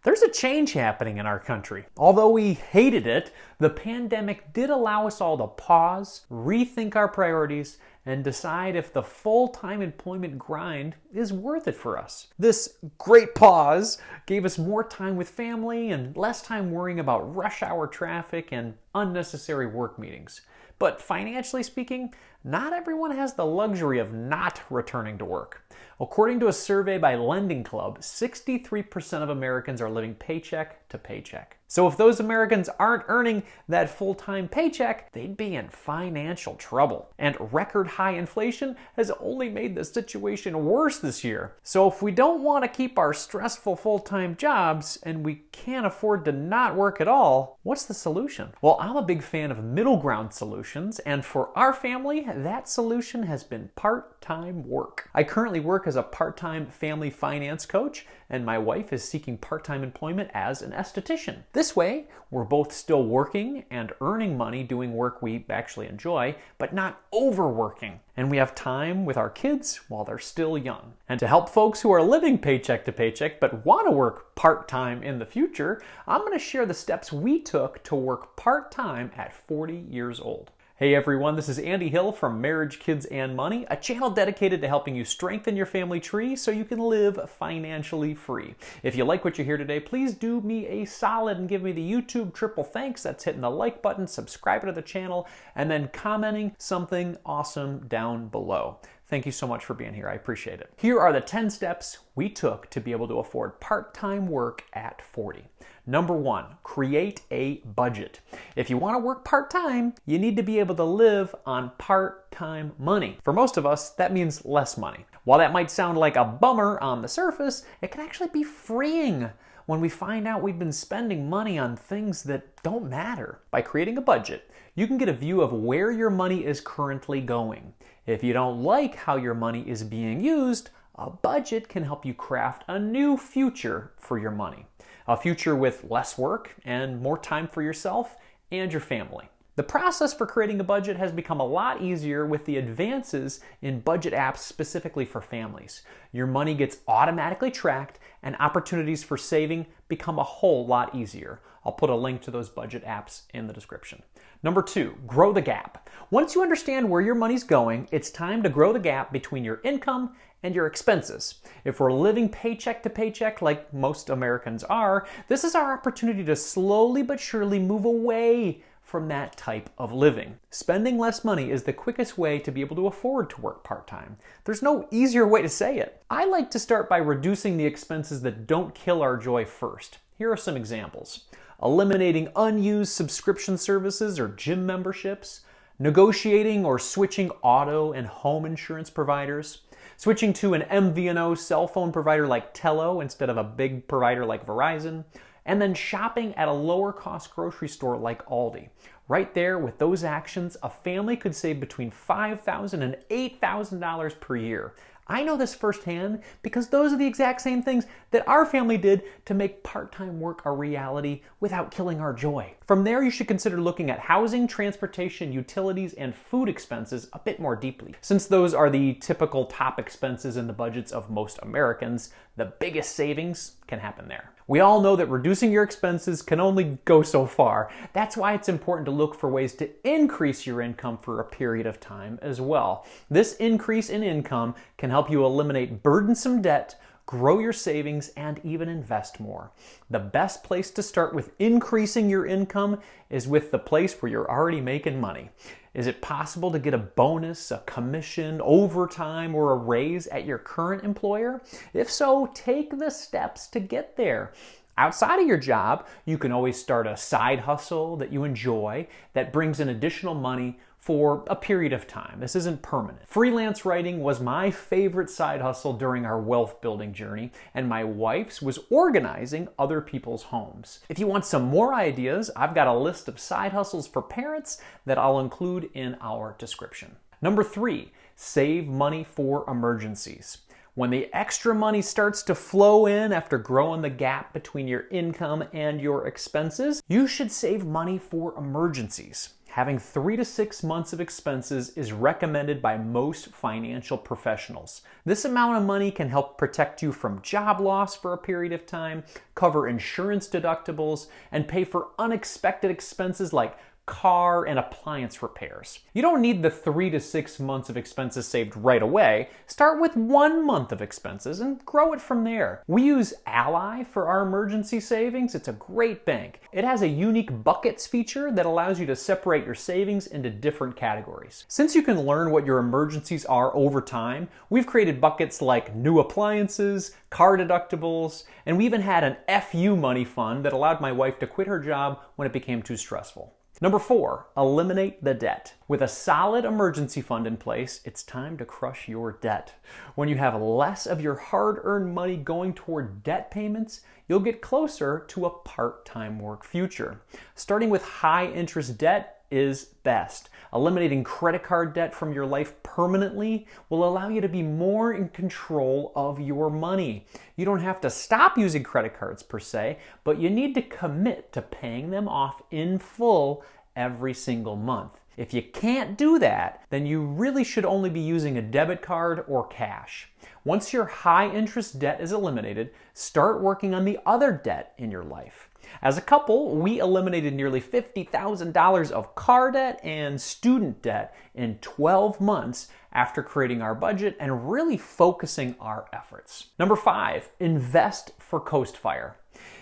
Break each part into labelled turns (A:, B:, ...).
A: There's a change happening in our country. Although we hated it, the pandemic did allow us all to pause, rethink our priorities, and decide if the full-time employment grind is worth it for us. This great pause gave us more time with family and less time worrying about rush hour traffic and unnecessary work meetings. But financially speaking, not everyone has the luxury of not returning to work. According to a survey by Lending Club, 63% of Americans are living paycheck to paycheck. So if those Americans aren't earning that full-time paycheck, they'd be in financial trouble. And record high inflation has only made the situation worse this year. So if we don't want to keep our stressful full-time jobs and we can't afford to not work at all, what's the solution? Well, I'm a big fan of middle ground solutions, and for our family, that solution has been part-time work. I currently work as a part-time family finance coach, and my wife is seeking part-time employment as an esthetician. This way, we're both still working and earning money doing work we actually enjoy, but not overworking. And we have time with our kids while they're still young. And to help folks who are living paycheck to paycheck but want to work part-time in the future, I'm going to share the steps we took to work part-time at 40 years old. Hey everyone, this is Andy Hill from Marriage, Kids, and Money, a channel dedicated to helping you strengthen your family tree so you can live financially free. If you like what you hear today, please do me a solid and give me the YouTube triple thanks. That's hitting the like button, subscribing to the channel, and then commenting something awesome down below. Thank you so much for being here. I appreciate it. Here are the 10 steps we took to be able to afford part-time work at 40. Number 1, create a budget. If you want to work part-time, you need to be able to live on part-time money. For most of us, that means less money. While that might sound like a bummer on the surface, it can actually be freeing when we find out we've been spending money on things that don't matter. By creating a budget, you can get a view of where your money is currently going. If you don't like how your money is being used, a budget can help you craft a new future for your money. A future with less work and more time for yourself and your family. The process for creating a budget has become a lot easier with the advances in budget apps specifically for families. Your money gets automatically tracked and opportunities for saving become a whole lot easier. I'll put a link to those budget apps in the description. Number 2, grow the gap. Once you understand where your money's going, it's time to grow the gap between your income and your expenses. If we're living paycheck to paycheck like most Americans are, this is our opportunity to slowly but surely move away from that type of living. Spending less money is the quickest way to be able to afford to work part-time. There's no easier way to say it. I like to start by reducing the expenses that don't kill our joy first. Here are some examples. Eliminating unused subscription services or gym memberships, negotiating or switching auto and home insurance providers, switching to an MVNO cell phone provider like Tello instead of a big provider like Verizon, and then shopping at a lower cost grocery store like Aldi. Right there, with those actions, a family could save between $5,000 and $8,000 per year. I know this firsthand because those are the exact same things that our family did to make part-time work a reality without killing our joy. From there, you should consider looking at housing, transportation, utilities, and food expenses a bit more deeply. Since those are the typical top expenses in the budgets of most Americans, the biggest savings can happen there. We all know that reducing your expenses can only go so far. That's why it's important to look for ways to increase your income for a period of time as well. This increase in income can help you eliminate burdensome debt, grow your savings, and even invest more. The best place to start with increasing your income is with the place where you're already making money. Is it possible to get a bonus, a commission, overtime, or a raise at your current employer? If so, take the steps to get there. Outside of your job, you can always start a side hustle that you enjoy that brings in additional money for a period of time. This isn't permanent. Freelance writing was my favorite side hustle during our wealth building journey, and my wife's was organizing other people's homes. If you want some more ideas, I've got a list of side hustles for parents that I'll include in our description. Number 3, save money for emergencies. When the extra money starts to flow in after growing the gap between your income and your expenses, you should save money for emergencies. having 3 to 6 months of expenses is recommended by most financial professionals. This amount of money can help protect you from job loss for a period of time, cover insurance deductibles, and pay for unexpected expenses like car and appliance repairs. You don't need the 3 to 6 months of expenses saved right away. Start with 1 month of expenses and grow it from there. We use Ally for our emergency savings. It's a great bank. It has a unique buckets feature that allows you to separate your savings into different categories. Since you can learn what your emergencies are over time, we've created buckets like new appliances, car deductibles, and we even had an FU money fund that allowed my wife to quit her job when it became too stressful. Number 4, eliminate the debt. With a solid emergency fund in place, it's time to crush your debt. When you have less of your hard-earned money going toward debt payments, you'll get closer to a part-time work future. Starting with high-interest debt is best. Eliminating credit card debt from your life permanently will allow you to be more in control of your money. You don't have to stop using credit cards per se, but you need to commit to paying them off in full every single month. If you can't do that, then you really should only be using a debit card or cash. Once your high interest debt is eliminated, start working on the other debt in your life. As a couple, we eliminated nearly $50,000 of car debt and student debt in 12 months after creating our budget and really focusing our efforts. Number 5, invest for Coast Fire.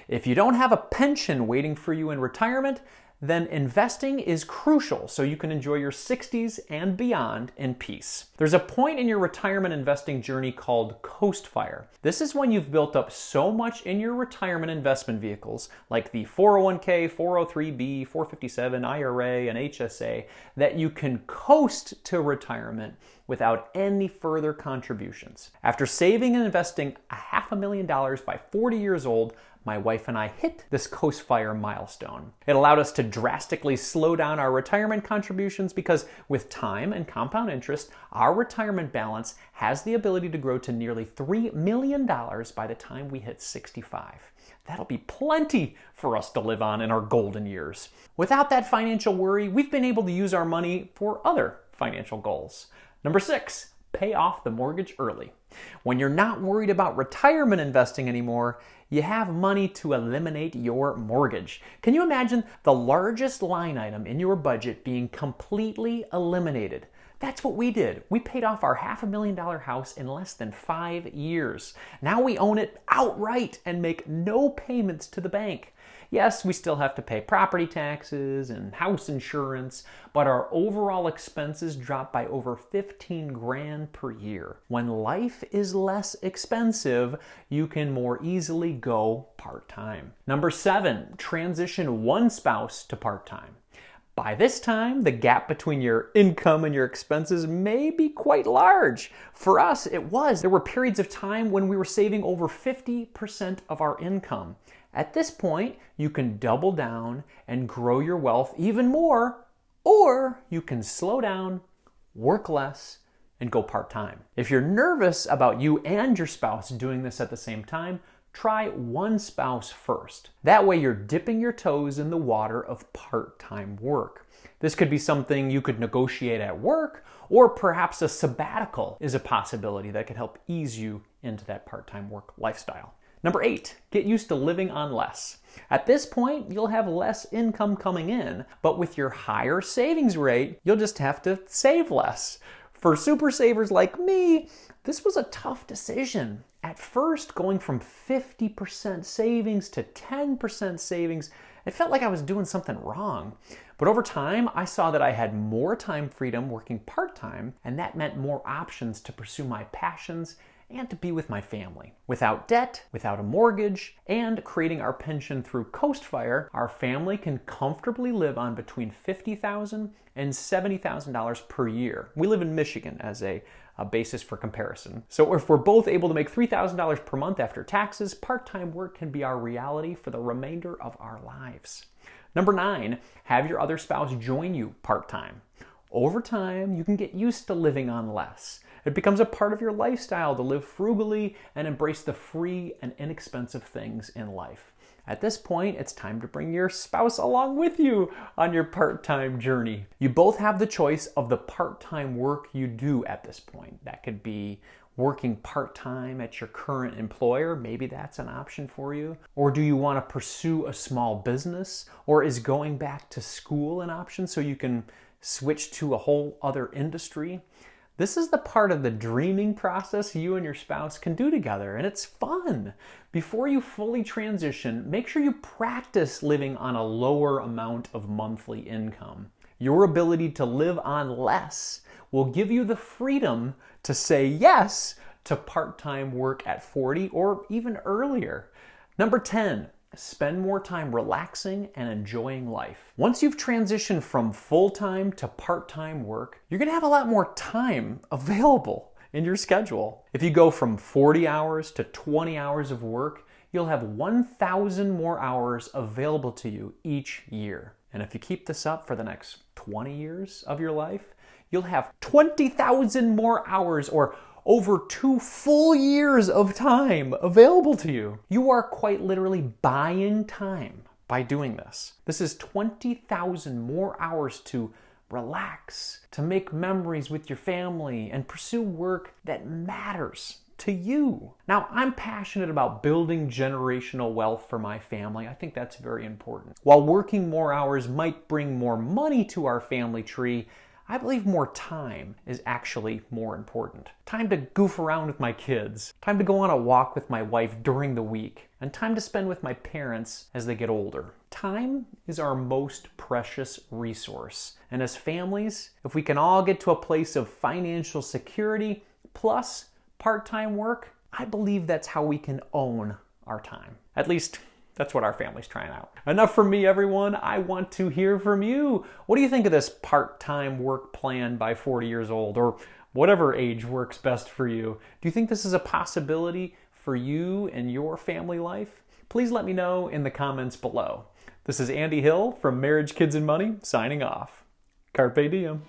A: If you don't have a pension waiting for you in retirement, then investing is crucial so you can enjoy your 60s and beyond in peace. There's a point in your retirement investing journey called Coast Fire. This is when you've built up so much in your retirement investment vehicles, like the 401k, 403b, 457, IRA, and HSA, that you can coast to retirement without any further contributions. After saving and investing $500,000 by 40 years old, my wife and I hit this Coast Fire milestone. It allowed us to drastically slow down our retirement contributions because with time and compound interest, our retirement balance has the ability to grow to nearly $3 million by the time we hit 65. That'll be plenty for us to live on in our golden years. Without that financial worry, we've been able to use our money for other financial goals. Number 6, pay off the mortgage early. When you're not worried about retirement investing anymore, you have money to eliminate your mortgage. Can you imagine the largest line item in your budget being completely eliminated? That's what we did. We paid off our $500,000 house in less than 5 years. Now we own it outright and make no payments to the bank. Yes, we still have to pay property taxes and house insurance, but our overall expenses drop by over 15 grand per year. When life is less expensive, you can more easily go part-time. Number 7, transition one spouse to part-time. By this time, the gap between your income and your expenses may be quite large. For us, it was. There were periods of time when we were saving over 50% of our income. At this point, you can double down and grow your wealth even more, or you can slow down, work less, and go part-time. If you're nervous about you and your spouse doing this at the same time, try one spouse first. That way you're dipping your toes in the water of part-time work. This could be something you could negotiate at work, or perhaps a sabbatical is a possibility that could help ease you into that part-time work lifestyle. Number 8, get used to living on less. At this point, you'll have less income coming in, but with your higher savings rate, you'll just have to save less. For super savers like me, this was a tough decision. At first, going from 50% savings to 10% savings, it felt like I was doing something wrong. But over time, I saw that I had more time freedom working part-time, and that meant more options to pursue my passions and to be with my family. Without debt, without a mortgage, and creating our pension through Coast Fire, our family can comfortably live on between $50,000 and $70,000 per year. We live in Michigan as a basis for comparison. So if we're both able to make $3,000 per month after taxes, part-time work can be our reality for the remainder of our lives. Number 9, have your other spouse join you part-time. Over time, you can get used to living on less. It becomes a part of your lifestyle to live frugally and embrace the free and inexpensive things in life. At this point, it's time to bring your spouse along with you on your part-time journey. You both have the choice of the part-time work you do at this point. That could be working part-time at your current employer. Maybe that's an option for you. Or do you want to pursue a small business? Or is going back to school an option so you can switch to a whole other industry? This is the part of the dreaming process you and your spouse can do together, and it's fun. Before you fully transition, make sure you practice living on a lower amount of monthly income. Your ability to live on less will give you the freedom to say yes to part-time work at 40 or even earlier. Number 10, spend more time relaxing and enjoying life. Once you've transitioned from full-time to part-time work, you're gonna have a lot more time available in your schedule. If you go from 40 hours to 20 hours of work, you'll have 1,000 more hours available to you each year. And if you keep this up for the next 20 years of your life, you'll have 20,000 more hours, or over 2 full years of time available to you. You are quite literally buying time by doing this. This is 20,000 more hours to relax, to make memories with your family, and pursue work that matters to you. Now, I'm passionate about building generational wealth for my family. I think that's very important. While working more hours might bring more money to our family tree, I believe more time is actually more important. Time to goof around with my kids, time to go on a walk with my wife during the week, and time to spend with my parents as they get older. Time is our most precious resource. And as families, if we can all get to a place of financial security plus part-time work, I believe that's how we can own our time. At least, that's what our family's trying out. Enough from me, everyone. I want to hear from you. What do you think of this part-time work plan by 40 years old, or whatever age works best for you? Do you think this is a possibility for you and your family life? Please let me know in the comments below. This is Andy Hill from Marriage, Kids, and Money, signing off. Carpe diem.